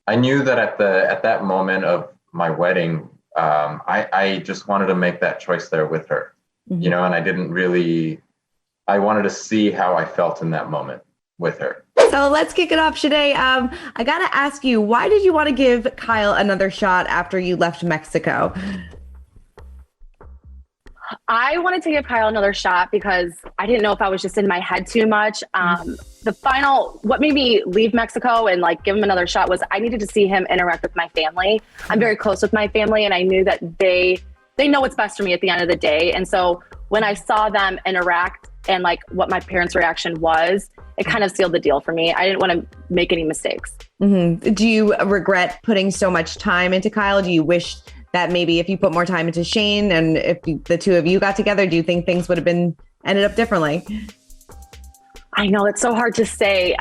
I knew that at that moment of my wedding, I just wanted to make that choice there with her, and I wanted to see how I felt in that moment with her. So let's kick it off, Shaina. I got to ask you, why did you want to give Kyle another shot after you left Mexico? I wanted to give Kyle another shot because I didn't know if I was just in my head too much. What made me leave Mexico and give him another shot was I needed to see him interact with my family. I'm very close with my family, and I knew that they know what's best for me at the end of the day. And so when I saw them interact and what my parents' reaction was, it kind of sealed the deal for me. I didn't want to make any mistakes. Mm-hmm. Do you regret putting so much time into Kyle? Do you wish that maybe if you put more time into Shane and if the two of you got together, do you think things would have ended up differently? I know, it's so hard to say.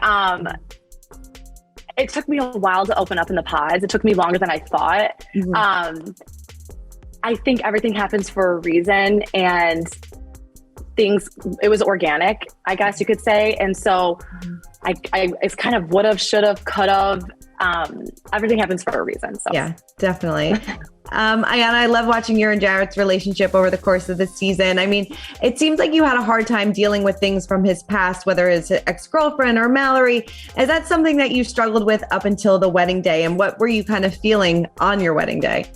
It took me a while to open up in the pods. It took me longer than I thought. Mm-hmm. I think everything happens for a reason, and it was organic, I guess you could say. And so it's kind of would have, should have, could have. Everything happens for a reason. So yeah, definitely. Iyanna, I love watching your and Jarrett's relationship over the course of the season. I mean, it seems like you had a hard time dealing with things from his past, whether it's an ex-girlfriend or Mallory. Is that something that you struggled with up until the wedding day? And what were you kind of feeling on your wedding day?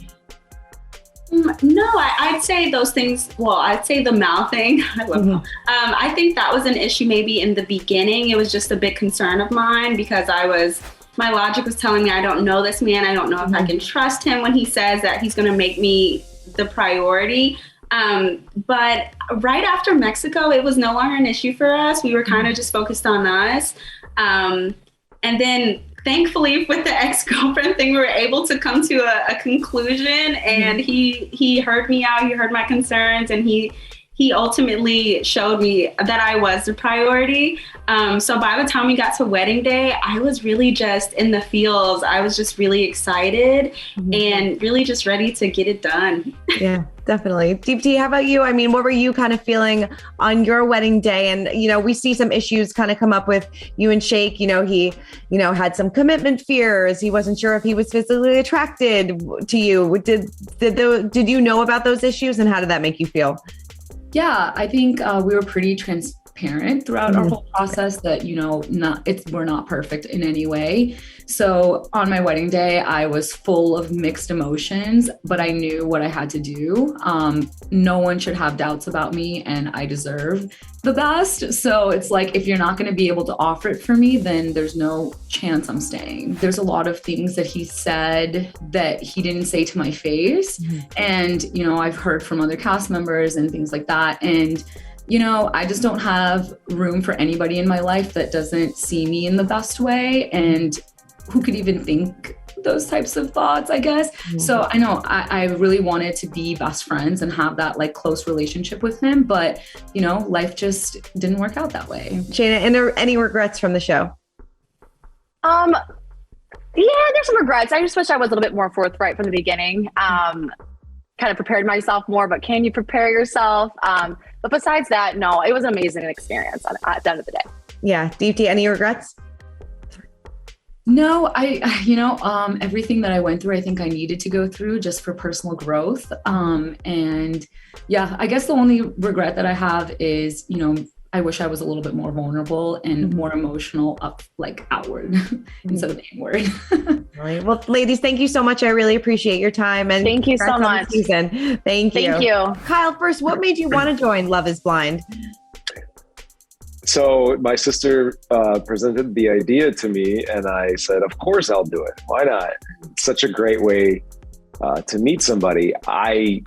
No, I'd say those things. Well, I'd say the Mal thing. I love Mal. I think that was an issue maybe in the beginning. It was just a big concern of mine because my logic was telling me I don't know this man. I don't know if I can trust him when he says that he's going to make me the priority. But right after Mexico, it was no longer an issue for us. We were kind of just focused on us. And then thankfully with the ex-girlfriend thing, we were able to come to a conclusion, and he heard me out. He heard my concerns, and he ultimately showed me that I was the priority. So by the time we got to wedding day, I was really just in the feels. I was just really excited and really just ready to get it done. Yeah, definitely. Deepti, how about you? I mean, what were you kind of feeling on your wedding day? And, we see some issues kind of come up with you and Shake. He, had some commitment fears. He wasn't sure if he was physically attracted to you. Did you know about those issues, and how did that make you feel? Yeah, I think we were pretty transparent throughout our whole process that, we're not perfect in any way. So on my wedding day, I was full of mixed emotions, but I knew what I had to do. No one should have doubts about me, and I deserve the best. So it's like, if you're not going to be able to offer it for me, then there's no chance I'm staying. There's a lot of things that he said that he didn't say to my face. And, I've heard from other cast members and things like that. And, I just don't have room for anybody in my life that doesn't see me in the best way, and who could even think those types of thoughts, I guess. So I know I really wanted to be best friends and have that close relationship with him, but life just didn't work out that way. Shaina, and there any regrets from the show? Yeah, there's some regrets. I just wish I was a little bit more forthright from the beginning. Kind of prepared myself more, but can you prepare yourself? But besides that, no, it was an amazing experience at the end of the day. Yeah. Deepti, any regrets? No, everything that I went through, I think I needed to go through just for personal growth. And yeah, I guess the only regret that I have is, I wish I was a little bit more vulnerable and more emotional outward instead of inward. All right. Well, ladies, thank you so much. I really appreciate your time. And thank you so much. Thank you. Thank you. Kyle, first, what made you want to join Love is Blind? So my sister presented the idea to me, and I said, of course I'll do it. Why not? It's such a great way to meet somebody. I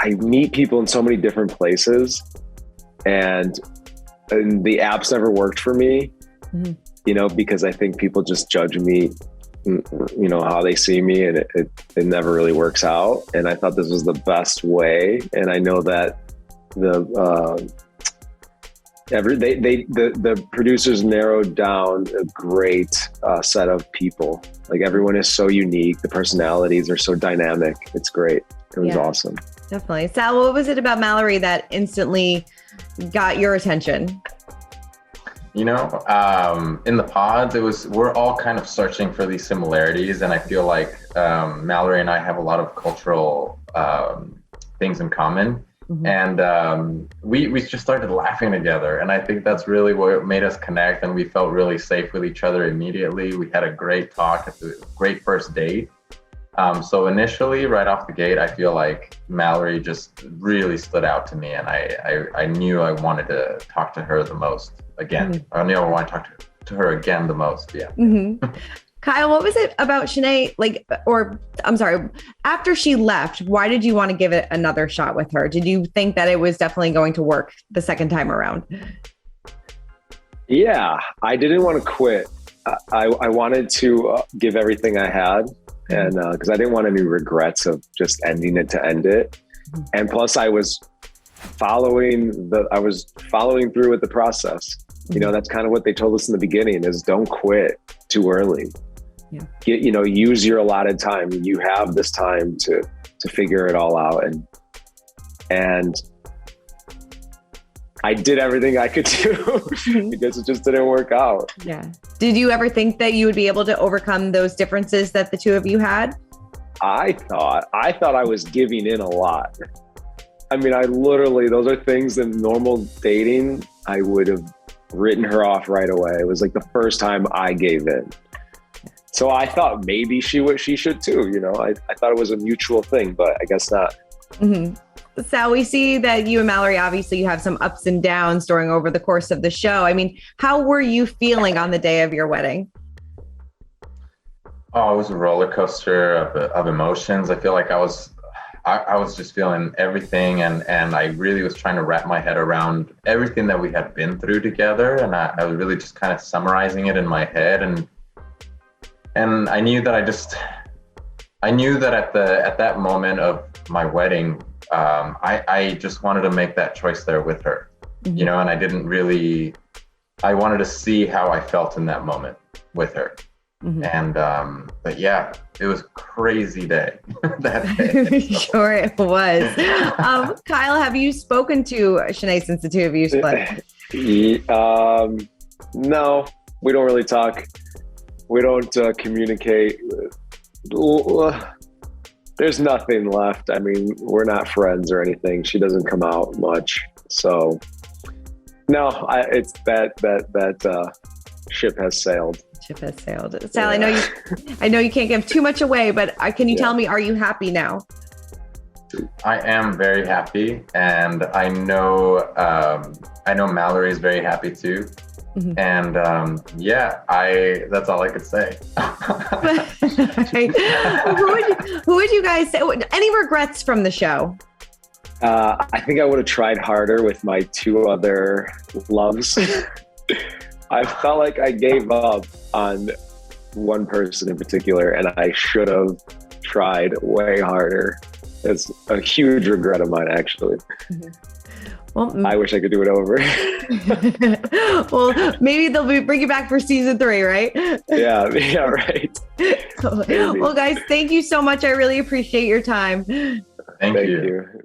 meet people in so many different places, and the apps never worked for me, because I think people just judge me, how they see me, and it never really works out. And I thought this was the best way. And I know that the producers narrowed down a great set of people. Everyone is so unique. The personalities are so dynamic. It's great. It was awesome. Definitely. Sal, what was it about Mallory that instantly got your attention? You know, in the pods, we're all kind of searching for these similarities, and I feel like Mallory and I have a lot of cultural things in common, and we just started laughing together, and I think that's really what made us connect, and we felt really safe with each other immediately. We had a great talk, a great first date. So initially, right off the gate, I feel like Mallory just really stood out to me, and I knew I wanted to talk to her the most again. I knew I wanted to talk to her again the most. Yeah. Kyle, what was it about Shanae? After she left, why did you want to give it another shot with her? Did you think that it was definitely going to work the second time around? Yeah, I didn't want to quit. I wanted to give everything I had. And because I didn't want any regrets of just ending it to end it. And plus I was following through with the process. You know, that's kind of what they told us in the beginning is don't quit too early. Yeah. Use your allotted time. You have this time to figure it all out. And I did everything I could do because it just didn't work out. Yeah. Did you ever think that you would be able to overcome those differences that the two of you had? I thought I was giving in a lot. I mean, those are things in normal dating, I would have written her off right away. It was like the first time I gave in. So I thought maybe she should too. I thought it was a mutual thing, but I guess not. Sal, we see that you and Mallory, obviously you have some ups and downs during over the course of the show. I mean, how were you feeling on the day of your wedding? Oh, it was a roller coaster of emotions. I feel like I was just feeling everything, and I really was trying to wrap my head around everything that we had been through together, and I was really just kind of summarizing it in my head, and I knew that at that moment of my wedding, I just wanted to make that choice there with her, and I wanted to see how I felt in that moment with her. And, but yeah, it was a crazy day that day. Sure it was. Kyle, have you spoken to Shanae since the two of you split? No, we don't really talk. We don't communicate. There's nothing left. I mean, we're not friends or anything. She doesn't come out much. So no, it's that ship has sailed. Sal, yeah. I know you can't give too much away, but can you tell me, are you happy now? I am very happy, and I know Mallory is very happy too. And that's all I could say. Who would you guys say? Any regrets from the show? I think I would have tried harder with my two other loves. I felt like I gave up on one person in particular, and I should have tried way harder. It's a huge regret of mine, actually. Well, I wish I could do it over. Well, maybe they'll bring you back for season 3, right? Yeah, right. Well, guys, thank you so much. I really appreciate your time. Thank you.